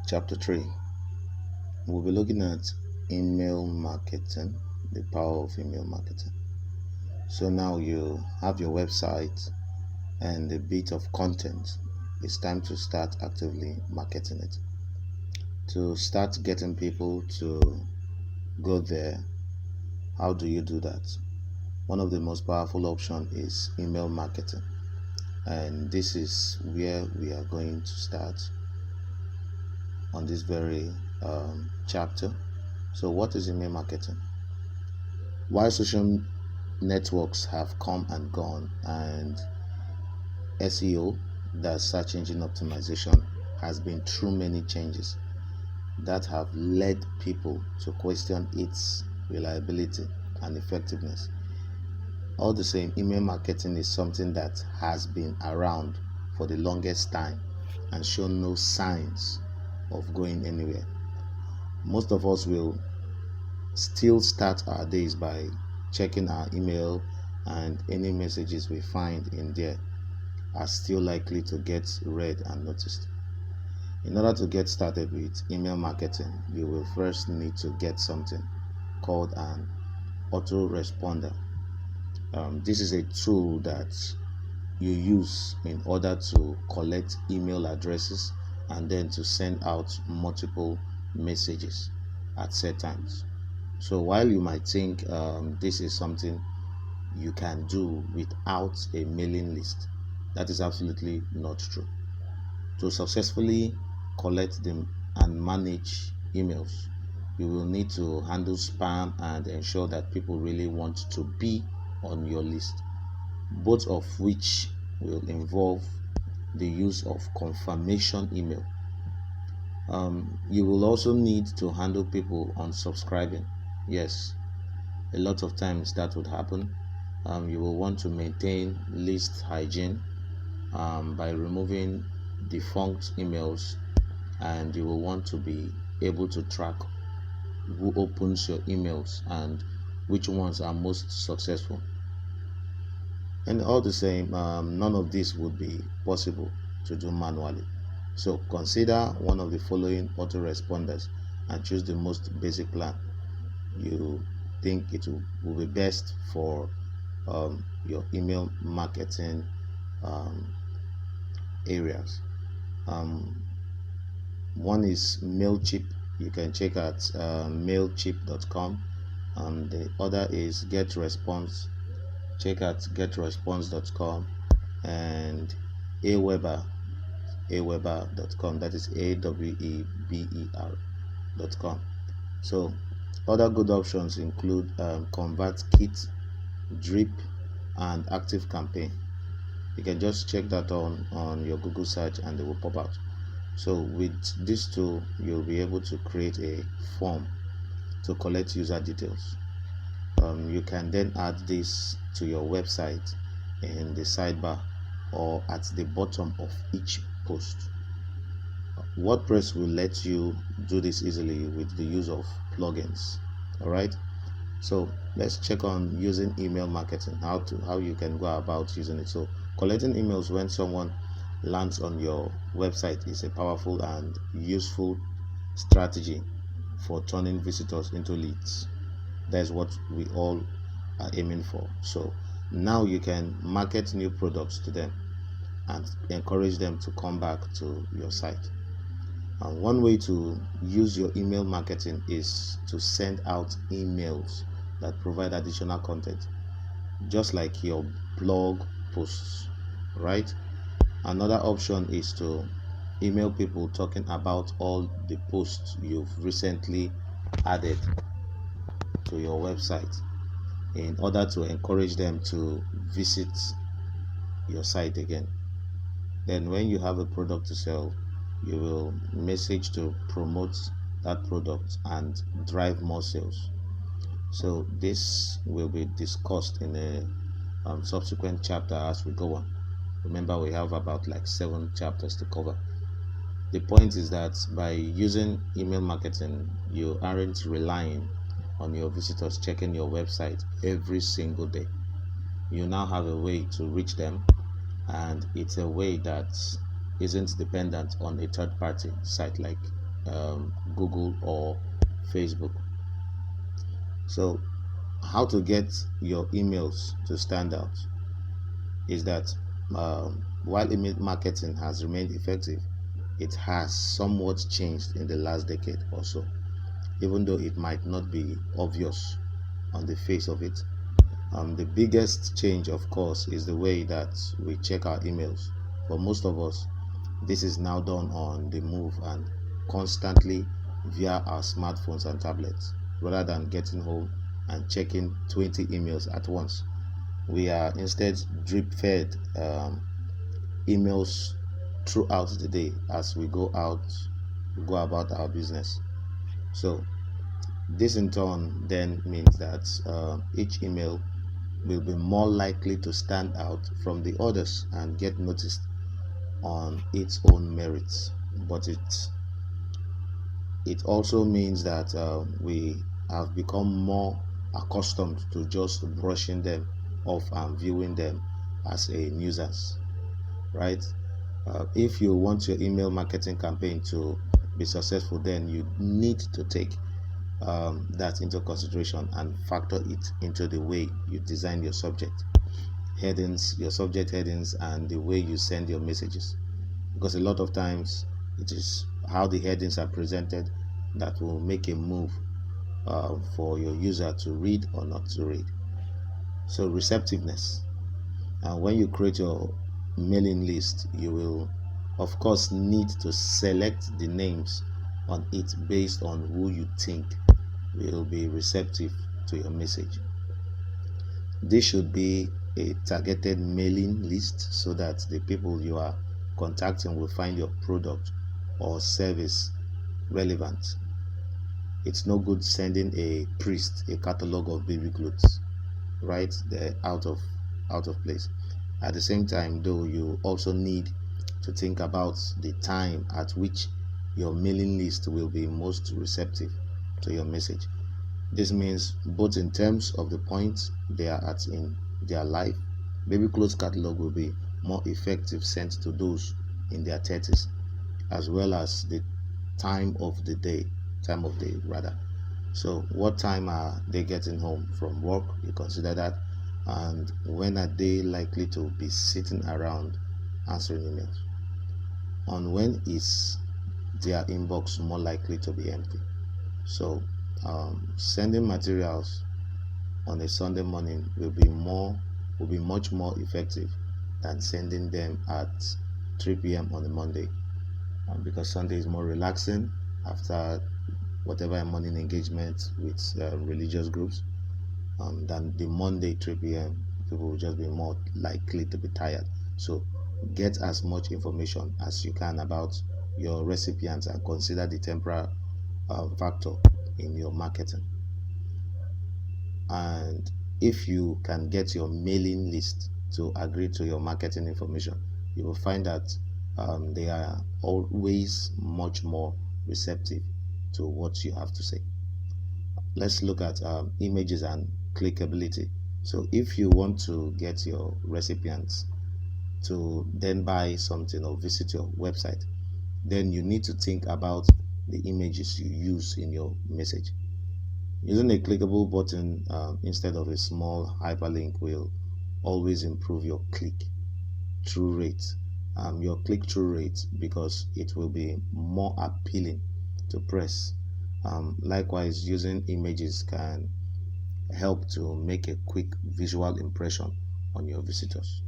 Chapter 3, we'll be looking at email marketing, the power of email marketing. So now you have your website and a bit of content. It's time to start actively marketing it. To start getting people to go there, how do you do that? One of the most powerful options is email marketing. And this is where we are going to start on this very chapter. So what is email marketing? While social networks have come and gone, and SEO, that search engine optimization, has been through many changes that have led people to question its reliability and effectiveness. All the same, email marketing is something that has been around for the longest time and shown no signs of going anywhere. Most of us will still start our days by checking our email, and any messages we find in there are still likely to get read and noticed. In order to get started with email marketing, you will first need to get something called an autoresponder. This is a tool that you use in order to collect email addresses and then to send out multiple messages at set times. So while you might think this is something you can do without a mailing list, that is absolutely not true. To successfully collect them and manage emails, you will need to handle spam and ensure that people really want to be on your list, both of which will involve the use of confirmation email. You will also need to handle people unsubscribing. Yes, a lot of times that would happen. You will want to maintain list hygiene by removing defunct emails, and you will want to be able to track who opens your emails and which ones are most successful. And all the same, none of this would be possible to do manually. So consider one of the following autoresponders and choose the most basic plan you think will be best for your email marketing areas. One is MailChimp. You can check out mailchimp.com. The other is GetResponse. Check out getresponse.com, and aweber.com. That is aweber.com. So other good options include ConvertKit, Drip, and Active Campaign. You can just check that on your Google search and they will pop out. So with this tool, you'll be able to create a form to collect user details. You can then add this to your website in the sidebar or at the bottom of each post. WordPress will let you do this easily with the use of plugins. All right, so let's check on using email marketing, how you can go about using it. So collecting emails when someone lands on your website is a powerful and useful strategy for turning visitors into leads. That's what we all are aiming for. So now you can market new products to them and encourage them to come back to your site. And one way to use your email marketing is to send out emails that provide additional content, just like your blog posts, right? Another option is to email people talking about all the posts you've recently added to your website in order to encourage them to visit your site again. Then when you have a product to sell, you will message to promote that product and drive more sales. So this will be discussed in a subsequent chapter as we go on. Remember, we have about like 7 chapters to cover. The point is that by using email marketing, you aren't relying on your visitors checking your website every single day. You now have a way to reach them, and it's a way that isn't dependent on a third party site like Google or Facebook. So, how to get your emails to stand out is that while email marketing has remained effective, it has somewhat changed in the last decade or so, even though it might not be obvious on the face of it. The biggest change, of course, is the way that we check our emails. For most of us, this is now done on the move and constantly via our smartphones and tablets, rather than getting home and checking 20 emails at once. We are instead drip fed emails throughout the day as we go about our business. So, this in turn then means that each email will be more likely to stand out from the others and get noticed on its own merits. But it also means that we have become more accustomed to just brushing them off and viewing them as a nuisance, right? If you want your email marketing campaign to be successful, then you need to take that into consideration and factor it into the way you design your subject headings, your subject headings, and the way you send your messages. Because a lot of times it is how the headings are presented that will make a move for your user to read or not to read. So, receptiveness. And when you create your mailing list, you will, of course, need to select the names on it based on who you think will be receptive to your message. This should be a targeted mailing list so that the people you are contacting will find your product or service relevant. It's no good sending a priest a catalog of baby clothes, right? They're out of place. At the same time, though, you also need to think about the time at which your mailing list will be most receptive to your message. This means both in terms of the point they are at in their life. Baby clothes catalog will be more effective sent to those in their 30s, as well as the time of day rather. So, what time are they getting home from work? You consider that, and when are they likely to be sitting around answering emails? On when is their inbox more likely to be empty? So, sending materials on a Sunday morning will be much more effective than sending them at 3 p.m. on a Monday, because Sunday is more relaxing after whatever morning engagement with religious groups, than the Monday 3 p.m. People will just be more likely to be tired. So, get as much information as you can about your recipients and consider the temporal factor in your marketing. And if you can get your mailing list to agree to your marketing information, you will find that they are always much more receptive to what you have to say. Let's look at images and clickability. So, if you want to get your recipients to then buy something or visit your website, then you need to think about the images you use in your message. Using a clickable button instead of a small hyperlink will always improve your click-through rate. Your click-through rate, because it will be more appealing to press. Likewise, using images can help to make a quick visual impression on your visitors.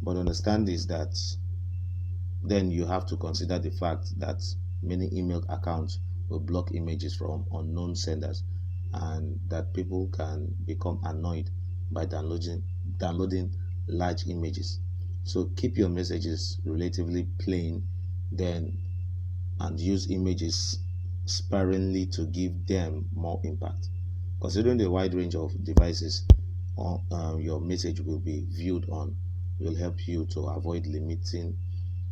But understand is that then you have to consider the fact that many email accounts will block images from unknown senders, and that people can become annoyed by downloading large images. So, keep your messages relatively plain then, and use images sparingly to give them more impact. Considering the wide range of devices your message will be viewed on, will help you to avoid limiting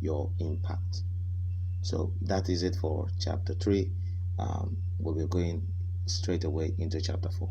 your impact. So, that is it for chapter 3. We'll be going straight away into chapter 4.